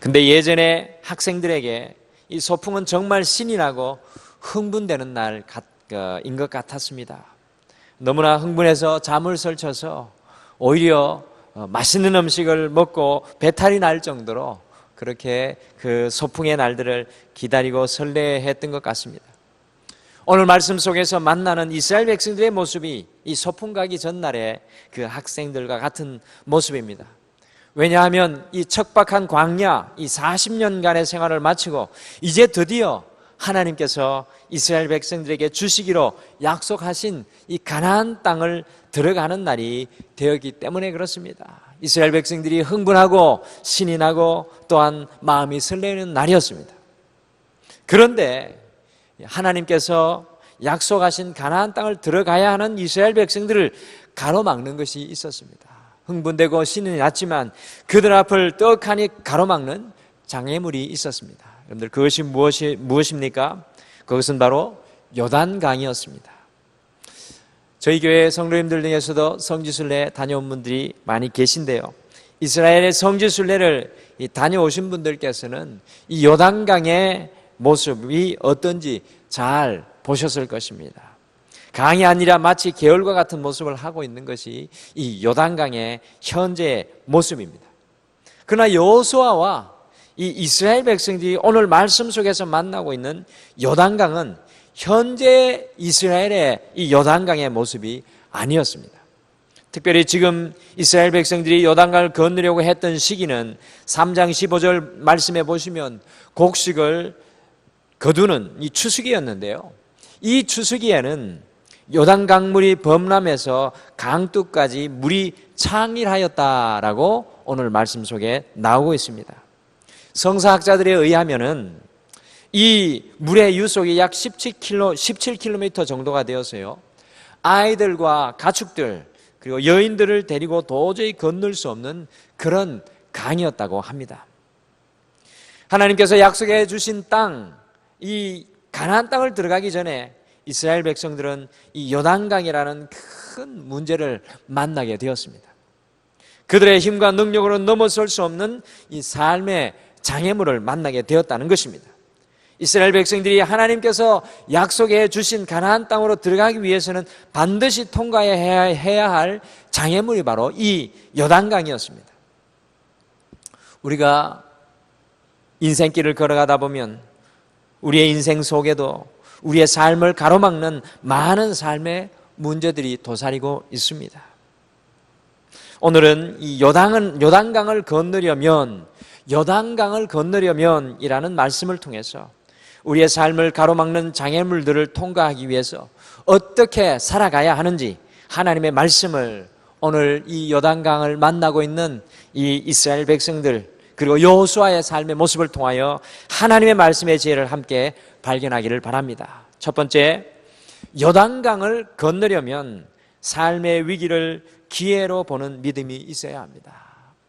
근데 예전에 학생들에게 이 소풍은 정말 신이 나고 흥분되는 날인 것 같았습니다. 너무나 흥분해서 잠을 설쳐서 오히려 맛있는 음식을 먹고 배탈이 날 정도로 그렇게 그 소풍의 날들을 기다리고 설레했던 것 같습니다. 오늘 말씀 속에서 만나는 이스라엘 백성들의 모습이 이 소풍 가기 전날에 그 학생들과 같은 모습입니다. 왜냐하면 이 척박한 광야, 이 40년간의 생활을 마치고 이제 드디어 하나님께서 이스라엘 백성들에게 주시기로 약속하신 이 가나안 땅을 들어가는 날이 되었기 때문에 그렇습니다. 이스라엘 백성들이 흥분하고 신이 나고 또한 마음이 설레는 날이었습니다. 그런데 하나님께서 약속하신 가나안 땅을 들어가야 하는 이스라엘 백성들을 가로막는 것이 있었습니다. 흥분되고 신이 났지만 그들 앞을 떡하니 가로막는 장애물이 있었습니다. 여러분들 그것이 무엇입니까? 그것은 바로 요단강이었습니다. 저희 교회 성도님들 중에서도 성지순례 다녀온 분들이 많이 계신데요, 이스라엘의 성지순례를 다녀오신 분들께서는 이 요단강의 모습이 어떤지 잘 보셨을 것입니다. 강이 아니라 마치 계열과 같은 모습을 하고 있는 것이 이 요단강의 현재의 모습입니다. 그러나 여호수아와 이 이스라엘 백성들이 오늘 말씀 속에서 만나고 있는 요단강은 현재 이스라엘의 이 요단강의 모습이 아니었습니다. 특별히 지금 이스라엘 백성들이 요단강을 건너려고 했던 시기는 3장 15절 말씀해 보시면 곡식을 거두는 이 추수기였는데요, 이 추수기에는 요단강물이 범람해서 강둑까지 물이 창일하였다라고 오늘 말씀 속에 나오고 있습니다. 성사학자들에 의하면은 이 물의 유속이 약 17km 정도가 되어서요, 아이들과 가축들 그리고 여인들을 데리고 도저히 건널 수 없는 그런 강이었다고 합니다. 하나님께서 약속해 주신 땅, 이 가나안 땅을 들어가기 전에 이스라엘 백성들은 이 요단강이라는 큰 문제를 만나게 되었습니다. 그들의 힘과 능력으로 넘어설 수 없는 이 삶의 장애물을 만나게 되었다는 것입니다. 이스라엘 백성들이 하나님께서 약속해 주신 가나안 땅으로 들어가기 위해서는 반드시 통과해야 할 장애물이 바로 이 요단강이었습니다. 우리가 인생길을 걸어가다 보면 우리의 인생 속에도 우리의 삶을 가로막는 많은 삶의 문제들이 도사리고 있습니다. 오늘은 이 요단강을 건너려면 이라는 말씀을 통해서 우리의 삶을 가로막는 장애물들을 통과하기 위해서 어떻게 살아가야 하는지 하나님의 말씀을 오늘 이 요단강을 만나고 있는 이 이스라엘 백성들 그리고 여호수아의 삶의 모습을 통하여 하나님의 말씀의 지혜를 함께 발견하기를 바랍니다. 첫 번째, 요단강을 건너려면 삶의 위기를 기회로 보는 믿음이 있어야 합니다.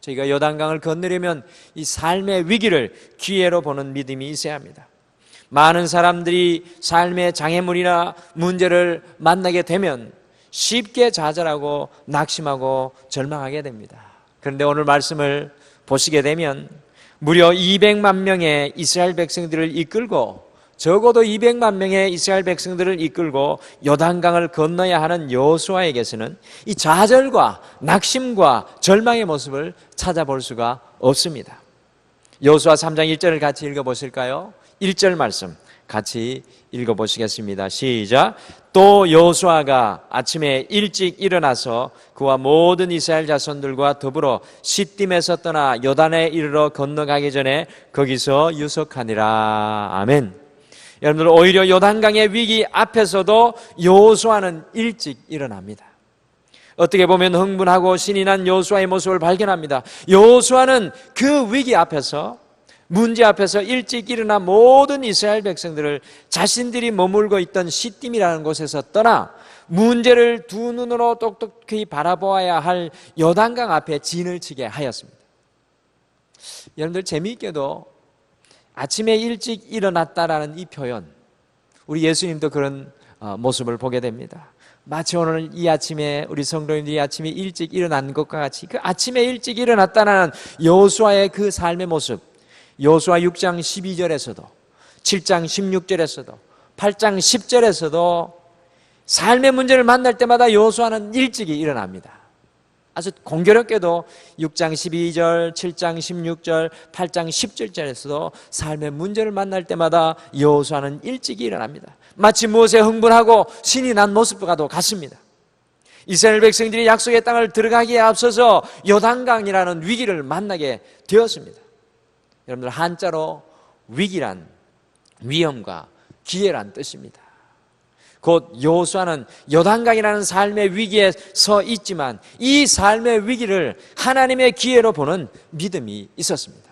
저희가 요단강을 건너려면 이 삶의 위기를 기회로 보는 믿음이 있어야 합니다. 많은 사람들이 삶의 장애물이나 문제를 만나게 되면 쉽게 좌절하고 낙심하고 절망하게 됩니다. 그런데 오늘 말씀을 보시게 되면 무려 200만 명의 이스라엘 백성들을 이끌고 적어도 200만 명의 이스라엘 백성들을 이끌고 요단강을 건너야 하는 여호수아에게서는 이 좌절과 낙심과 절망의 모습을 찾아볼 수가 없습니다. 여호수아 3장 1절을 같이 읽어보실까요? 1절 말씀 같이 읽어보시겠습니다. 시작. 또 여호수아가 아침에 일찍 일어나서 그와 모든 이스라엘 자손들과 더불어 시딤에서 떠나 요단에 이르러 건너가기 전에 거기서 유숙하니라. 아멘. 여러분들, 오히려 요단강의 위기 앞에서도 여호수아는 일찍 일어납니다. 어떻게 보면 흥분하고 신이 난 여호수아의 모습을 발견합니다. 여호수아는 그 위기 앞에서, 문제 앞에서 일찍 일어나 모든 이스라엘 백성들을 자신들이 머물고 있던 시딤이라는 곳에서 떠나 문제를 두 눈으로 똑똑히 바라보아야 할 요단강 앞에 진을 치게 하였습니다. 여러분들, 재미있게도 아침에 일찍 일어났다라는 이 표현, 우리 예수님도 그런 모습을 보게 됩니다. 마치 오늘 이 아침에 우리 성도님들이 이 아침에 일찍 일어난 것과 같이 그 아침에 일찍 일어났다는 여호수아의 그 삶의 모습, 여호수아 6장 12절에서도 7장 16절에서도 8장 10절에서도 삶의 문제를 만날 때마다 여호수아는 일찍이 일어납니다. 아주 공교롭게도 6장 12절, 7장 16절, 8장 17절에서도 삶의 문제를 만날 때마다 여호수아는 일찍이 일어납니다. 마치 무엇에 흥분하고 신이 난 모습과도 같습니다. 이스라엘 백성들이 약속의 땅을 들어가기에 앞서서 요단강이라는 위기를 만나게 되었습니다. 여러분들, 한자로 위기란 위험과 기회란 뜻입니다. 곧 여호수아는 요단강이라는 삶의 위기에 서 있지만 이 삶의 위기를 하나님의 기회로 보는 믿음이 있었습니다.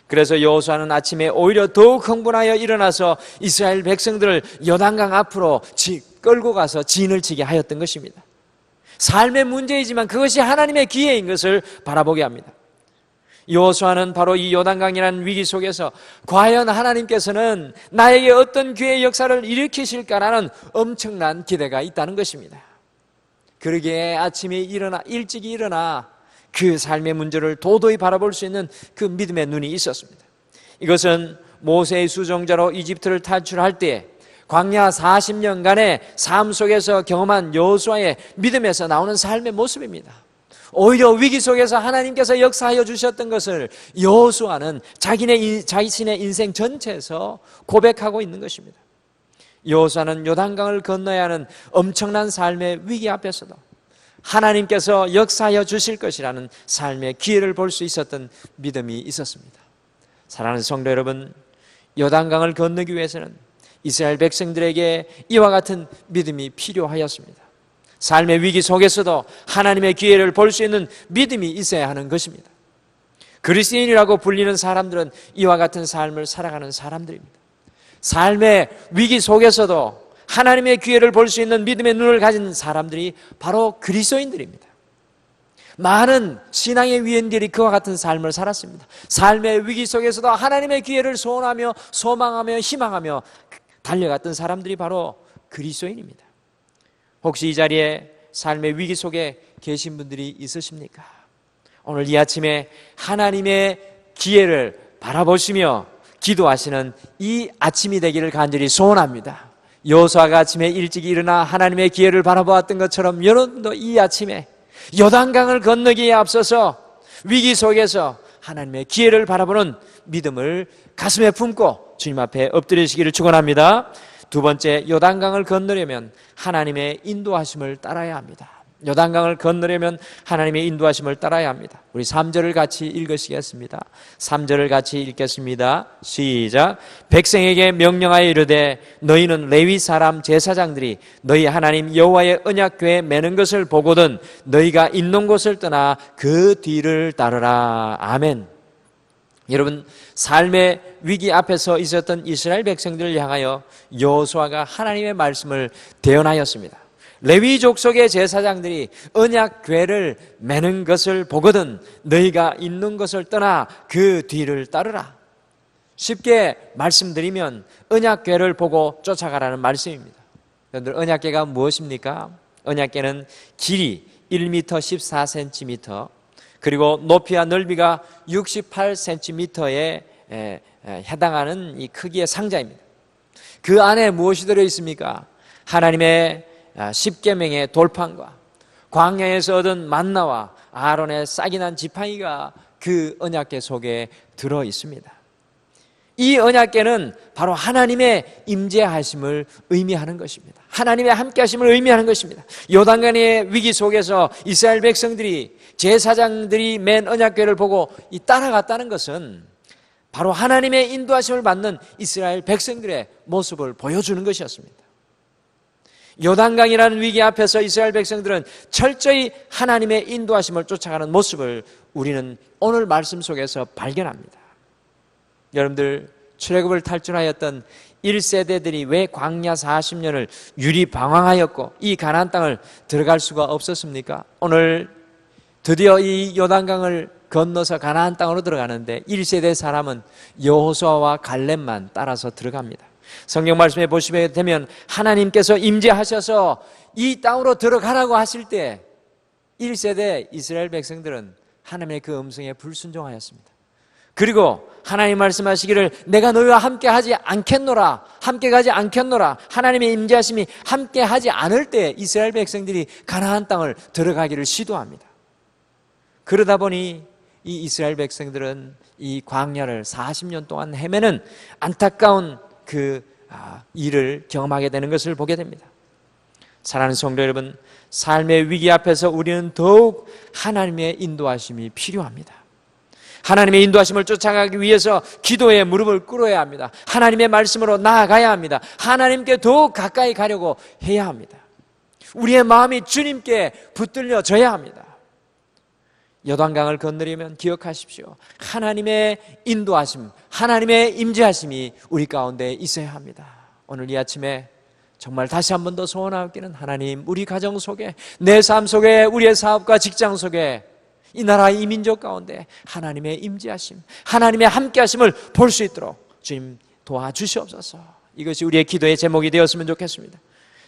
그래서 여호수아는 아침에 오히려 더욱 흥분하여 일어나서 이스라엘 백성들을 요단강 앞으로 끌고 가서 진을 치게 하였던 것입니다. 삶의 문제이지만 그것이 하나님의 기회인 것을 바라보게 합니다. 여호수아는 바로 이 요단강이라는 위기 속에서 과연 하나님께서는 나에게 어떤 기회의 역사를 일으키실까라는 엄청난 기대가 있다는 것입니다. 그러기에 아침에 일찍 일어나 그 삶의 문제를 도도히 바라볼 수 있는 그 믿음의 눈이 있었습니다. 이것은 모세의 수종자로 이집트를 탈출할 때 광야 40년간의 삶 속에서 경험한 여호수아의 믿음에서 나오는 삶의 모습입니다. 오히려 위기 속에서 하나님께서 역사하여 주셨던 것을 여호수아는 자신의 인생 전체에서 고백하고 있는 것입니다. 여호수아는 요단강을 건너야 하는 엄청난 삶의 위기 앞에서도 하나님께서 역사하여 주실 것이라는 삶의 기회를 볼 수 있었던 믿음이 있었습니다. 사랑하는 성도 여러분, 요단강을 건너기 위해서는 이스라엘 백성들에게 이와 같은 믿음이 필요하였습니다. 삶의 위기 속에서도 하나님의 기회를 볼 수 있는 믿음이 있어야 하는 것입니다. 그리스도인이라고 불리는 사람들은 이와 같은 삶을 살아가는 사람들입니다. 삶의 위기 속에서도 하나님의 기회를 볼 수 있는 믿음의 눈을 가진 사람들이 바로 그리스도인들입니다. 많은 신앙의 위인들이 그와 같은 삶을 살았습니다. 삶의 위기 속에서도 하나님의 기회를 소원하며 소망하며 희망하며 달려갔던 사람들이 바로 그리스도인입니다. 혹시 이 자리에 삶의 위기 속에 계신 분들이 있으십니까? 오늘 이 아침에 하나님의 기회를 바라보시며 기도하시는 이 아침이 되기를 간절히 소원합니다. 여호수아가 아침에 일찍 일어나 하나님의 기회를 바라보았던 것처럼 여러분도 이 아침에 요단강을 건너기에 앞서서 위기 속에서 하나님의 기회를 바라보는 믿음을 가슴에 품고 주님 앞에 엎드리시기를 축원합니다. 두 번째, 요단강을 건너려면 하나님의 인도하심을 따라야 합니다. 요단강을 건너려면 하나님의 인도하심을 따라야 합니다. 우리 3절을 같이 읽으시겠습니다. 3절을 같이 읽겠습니다. 시작. 백성에게 명령하여 이르되 너희는 레위 사람 제사장들이 너희 하나님 여호와의 언약궤에 매는 것을 보거든 너희가 있는 곳을 떠나 그 뒤를 따르라. 아멘. 여러분, 삶의 위기 앞에서 있었던 이스라엘 백성들을 향하여 여호수아가 하나님의 말씀을 대언하였습니다. 레위 족속의 제사장들이 언약궤를 매는 것을 보거든 너희가 있는 것을 떠나 그 뒤를 따르라. 쉽게 말씀드리면 언약궤를 보고 쫓아가라는 말씀입니다. 여러분들, 언약궤가 무엇입니까? 언약궤는 길이 1m 14cm 그리고 높이와 넓이가 68cm에 해당하는 이 크기의 상자입니다. 그 안에 무엇이 들어있습니까? 하나님의 십계명의 돌판과 광야에서 얻은 만나와 아론의 싹이 난 지팡이가 그 언약궤 속에 들어 있습니다. 이 언약궤는 바로 하나님의 임재하심을 의미하는 것입니다. 하나님의 함께하심을 의미하는 것입니다. 요단강의 위기 속에서 이스라엘 백성들이 제사장들이 맨 언약궤를 보고 따라갔다는 것은 바로 하나님의 인도하심을 받는 이스라엘 백성들의 모습을 보여주는 것이었습니다. 요단강이라는 위기 앞에서 이스라엘 백성들은 철저히 하나님의 인도하심을 쫓아가는 모습을 우리는 오늘 말씀 속에서 발견합니다. 여러분들, 출애굽을 탈출하였던 1세대들이 왜 광야 40년을 유리방황하였고 이 가나안 땅을 들어갈 수가 없었습니까? 오늘 드디어 이 요단강을 건너서 가나안 땅으로 들어가는데 1세대 사람은 여호수아와 갈렙만 따라서 들어갑니다. 성경 말씀에 보시게 되면 하나님께서 임재하셔서 이 땅으로 들어가라고 하실 때 1세대 이스라엘 백성들은 하나님의 그 음성에 불순종하였습니다. 그리고 하나님 말씀하시기를 내가 너희와 함께 하지 않겠노라, 함께 가지 않겠노라, 하나님의 임재하심이 함께 하지 않을 때 이스라엘 백성들이 가나안 땅을 들어가기를 시도합니다. 그러다 보니 이 이스라엘 백성들은 이 광야를 40년 동안 헤매는 안타까운 그 일을 경험하게 되는 것을 보게 됩니다. 사랑하는 성도 여러분, 삶의 위기 앞에서 우리는 더욱 하나님의 인도하심이 필요합니다. 하나님의 인도하심을 쫓아가기 위해서 기도에 무릎을 꿇어야 합니다. 하나님의 말씀으로 나아가야 합니다. 하나님께 더욱 가까이 가려고 해야 합니다. 우리의 마음이 주님께 붙들려져야 합니다. 요단강을 건너려면 기억하십시오. 하나님의 인도하심, 하나님의 임재하심이 우리 가운데 있어야 합니다. 오늘 이 아침에 정말 다시 한 번 더 소원하기는 하나님, 우리 가정 속에, 내 삶 속에, 우리의 사업과 직장 속에, 이 나라 이 민족 가운데 하나님의 임재하심, 하나님의 함께하심을 볼 수 있도록 주님 도와주시옵소서. 이것이 우리의 기도의 제목이 되었으면 좋겠습니다.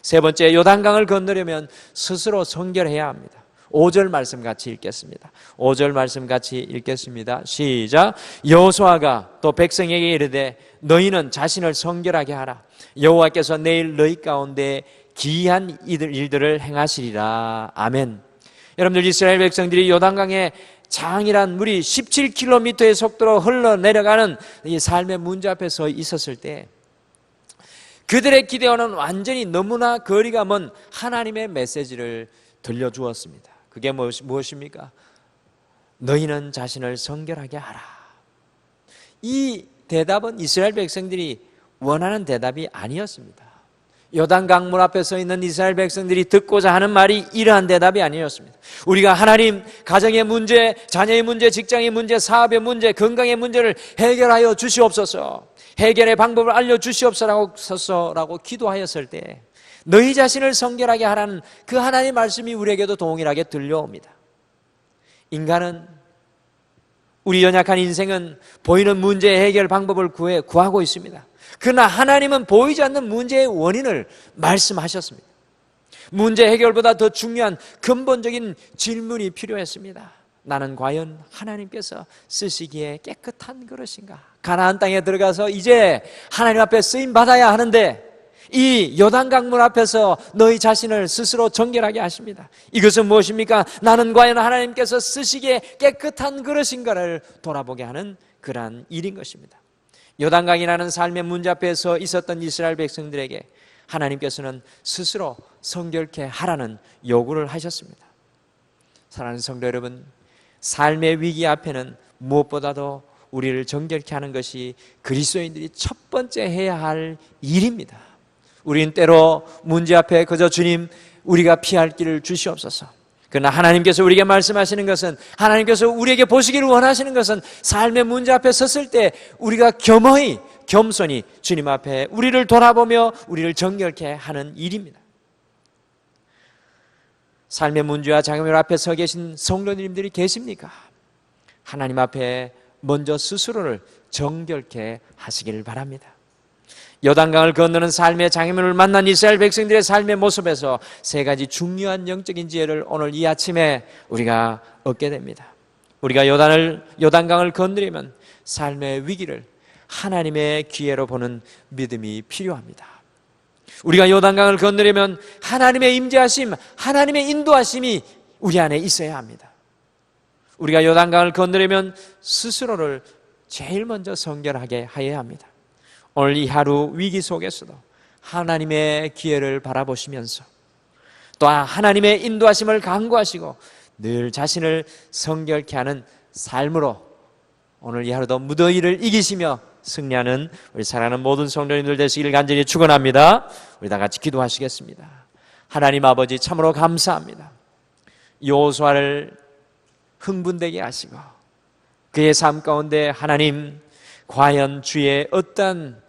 세 번째, 요단강을 건너려면 스스로 성결해야 합니다. 5절 말씀 같이 읽겠습니다. 5절 말씀 같이 읽겠습니다. 시작. 여호수아가 또 백성에게 이르되 너희는 자신을 성결하게 하라. 여호와께서 내일 너희 가운데 기이한 일들을 행하시리라. 아멘. 여러분들, 이스라엘 백성들이 요단강에 장이란 물이 17km의 속도로 흘러내려가는 이 삶의 문제 앞에 서 있었을 때 그들의 기대와는 완전히 너무나 거리가 먼 하나님의 메시지를 들려주었습니다. 그게 무엇입니까? 너희는 자신을 성결하게 하라. 이 대답은 이스라엘 백성들이 원하는 대답이 아니었습니다. 요단강 물 앞에 서 있는 이스라엘 백성들이 듣고자 하는 말이 이러한 대답이 아니었습니다. 우리가 하나님, 가정의 문제, 자녀의 문제, 직장의 문제, 사업의 문제, 건강의 문제를 해결하여 주시옵소서, 해결의 방법을 알려주시옵소서라고 기도하였을 때 너희 자신을 성결하게 하라는 그 하나님의 말씀이 우리에게도 동일하게 들려옵니다. 인간은, 우리 연약한 인생은 보이는 문제의 해결 방법을 구하고 있습니다. 그러나 하나님은 보이지 않는 문제의 원인을 말씀하셨습니다. 문제 해결보다 더 중요한 근본적인 질문이 필요했습니다. 나는 과연 하나님께서 쓰시기에 깨끗한 그릇인가? 가나안 땅에 들어가서 이제 하나님 앞에 쓰임 받아야 하는데 이 요단강물 앞에서 너희 자신을 스스로 정결하게 하십니다. 이것은 무엇입니까? 나는 과연 하나님께서 쓰시기에 깨끗한 그릇인가를 돌아보게 하는 그러한 일인 것입니다. 요단강이라는 삶의 문제 앞에서 있었던 이스라엘 백성들에게 하나님께서는 스스로 성결케 하라는 요구를 하셨습니다. 사랑하는 성도 여러분, 삶의 위기 앞에는 무엇보다도 우리를 정결케 하는 것이 그리스도인들이 첫 번째 해야 할 일입니다. 우리는 때로 문제 앞에 그저 주님, 우리가 피할 길을 주시옵소서. 그러나 하나님께서 우리에게 말씀하시는 것은, 하나님께서 우리에게 보시기를 원하시는 것은 삶의 문제 앞에 섰을 때 우리가 겸손히 주님 앞에 우리를 돌아보며 우리를 정결케 하는 일입니다. 삶의 문제와 장애물 앞에 서 계신 성도님들이 계십니까? 하나님 앞에 먼저 스스로를 정결케 하시기를 바랍니다. 요단강을 건너는 삶의 장애물을 만난 이스라엘 백성들의 삶의 모습에서 세 가지 중요한 영적인 지혜를 오늘 이 아침에 우리가 얻게 됩니다. 우리가 요단강을 건너려면 삶의 위기를 하나님의 기회로 보는 믿음이 필요합니다. 우리가 요단강을 건너려면 하나님의 임재하심, 하나님의 인도하심이 우리 안에 있어야 합니다. 우리가 요단강을 건너려면 스스로를 제일 먼저 성결하게 해야 합니다. 오늘 이 하루 위기 속에서도 하나님의 기회를 바라보시면서 또한 하나님의 인도하심을 간구하시고 늘 자신을 성결케 하는 삶으로 오늘 이 하루도 무더위를 이기시며 승리하는 우리 사랑하는 모든 성도님들 되시기를 간절히 축원합니다. 우리 다 같이 기도하시겠습니다. 하나님 아버지, 참으로 감사합니다. 여호수아를 흥분되게 하시고 그의 삶 가운데 하나님, 과연 주의 어떤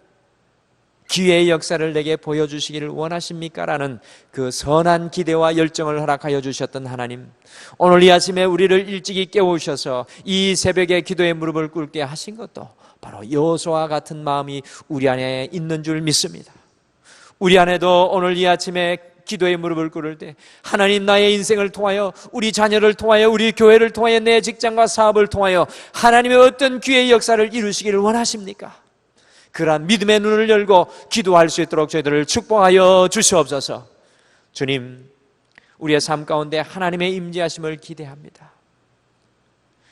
기회의 역사를 내게 보여주시기를 원하십니까? 라는 그 선한 기대와 열정을 허락하여 주셨던 하나님, 오늘 이 아침에 우리를 일찍이 깨우셔서 이 새벽에 기도의 무릎을 꿇게 하신 것도 바로 여호수아와 같은 마음이 우리 안에 있는 줄 믿습니다. 우리 안에도 오늘 이 아침에 기도의 무릎을 꿇을 때 하나님, 나의 인생을 통하여, 우리 자녀를 통하여, 우리 교회를 통하여, 내 직장과 사업을 통하여 하나님의 어떤 귀의 역사를 이루시기를 원하십니까? 그러한 믿음의 눈을 열고 기도할 수 있도록 저희들을 축복하여 주시옵소서. 주님, 우리의 삶 가운데 하나님의 임재하심을 기대합니다.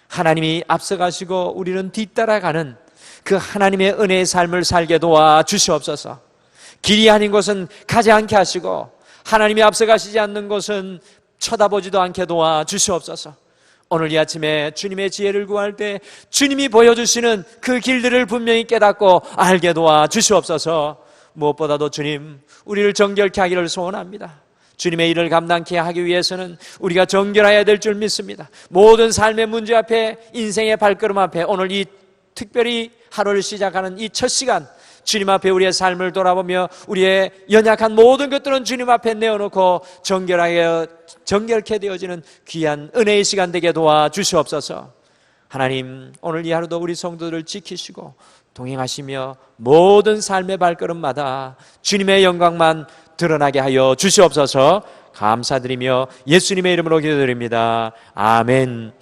하나님이 앞서가시고 우리는 뒤따라가는 그 하나님의 은혜의 삶을 살게 도와 주시옵소서. 길이 아닌 곳은 가지 않게 하시고 하나님이 앞서가시지 않는 곳은 쳐다보지도 않게 도와 주시옵소서. 오늘 이 아침에 주님의 지혜를 구할 때 주님이 보여주시는 그 길들을 분명히 깨닫고 알게 도와 주시옵소서. 무엇보다도 주님, 우리를 정결케 하기를 소원합니다. 주님의 일을 감당케 하기 위해서는 우리가 정결해야 될 줄 믿습니다. 모든 삶의 문제 앞에, 인생의 발걸음 앞에, 오늘 이 특별히 하루를 시작하는 이 첫 시간, 주님 앞에 우리의 삶을 돌아보며 우리의 연약한 모든 것들은 주님 앞에 내어놓고 정결케 되어지는 귀한 은혜의 시간 되게 도와주시옵소서. 하나님, 오늘 이 하루도 우리 성도들을 지키시고 동행하시며 모든 삶의 발걸음마다 주님의 영광만 드러나게 하여 주시옵소서. 감사드리며 예수님의 이름으로 기도드립니다. 아멘.